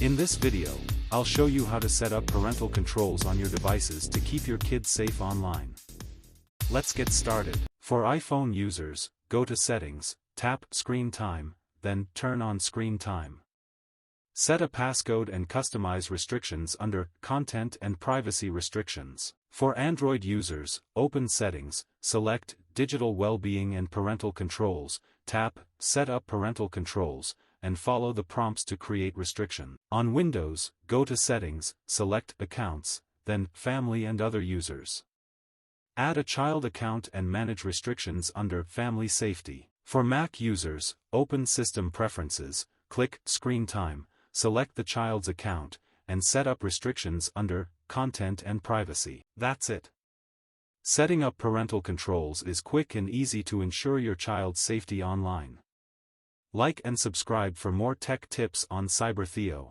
In this video, I'll show you how to set up parental controls on your devices to keep your kids safe online. Let's get started. For iPhone users, go to Settings, tap Screen Time, then Turn on Screen Time. Set a passcode and customize restrictions under Content and Privacy Restrictions. For Android users, open Settings, select Digital Wellbeing and Parental Controls, tap Set up Parental Controls, and follow the prompts to create restriction. On Windows, go to Settings, select Accounts, then Family and Other Users. Add a child account and manage restrictions under Family Safety. For Mac users, open System Preferences, click Screen Time, select the child's account, and set up restrictions under Content and Privacy. That's it. Setting up parental controls is quick and easy to ensure your child's safety online. Like and subscribe for more tech tips on CyberTheo.